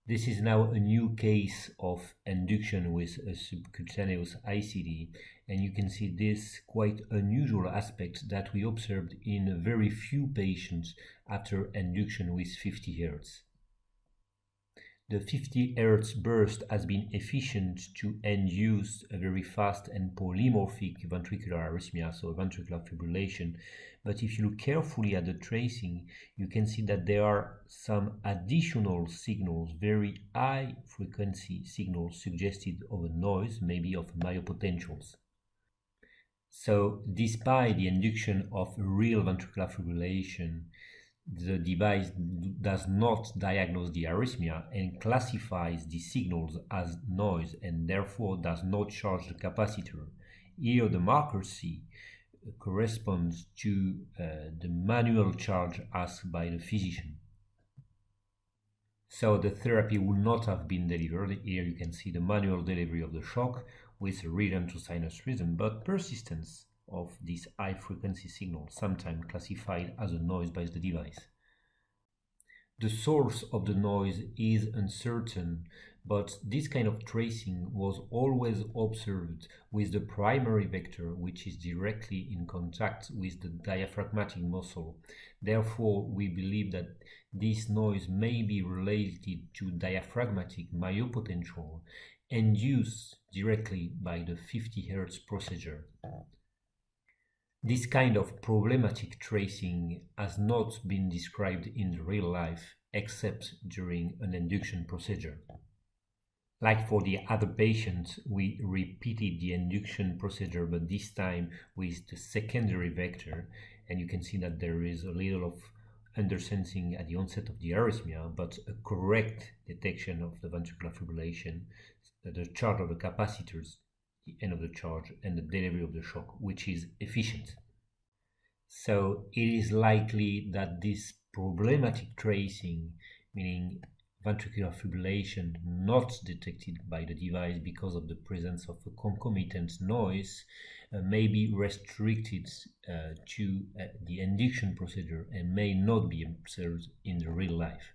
This is now a new case of induction with a subcutaneous ICD, and you can see this quite unusual aspect that we observed in very few patients after induction with 50 Hz. The 50 Hz burst has been efficient to induce a very fast and polymorphic ventricular arrhythmia, so ventricular fibrillation. But if you look carefully at the tracing, you can see that there are some additional signals, very high frequency signals suggested of a noise, maybe of myopotentials. So despite the induction of real ventricular fibrillation, the device does not diagnose the arrhythmia and classifies the signals as noise and therefore does not charge the capacitor. Here the marker C corresponds to the manual charge asked by the physician. So the therapy would not have been delivered. Here you can see the manual delivery of the shock with a return to sinus rhythm, but persistence of this high frequency signal, sometimes classified as a noise by the device. The source of the noise is uncertain, but this kind of tracing was always observed with the primary vector, which is directly in contact with the diaphragmatic muscle. Therefore, we believe that this noise may be related to diaphragmatic myopotential induced directly by the 50 Hz procedure. This kind of problematic tracing has not been described in real life except during an induction procedure. Like for the other patients, we repeated the induction procedure, but this time with the secondary vector, and you can see that there is a little of undersensing at the onset of the arrhythmia, but a correct detection of the ventricular fibrillation, the charge of the capacitors, the end of the charge, and the delivery of the shock, which is efficient. So it is likely that this problematic tracing, meaning ventricular fibrillation not detected by the device because of the presence of a concomitant noise, may be restricted to the induction procedure and may not be observed in the real life.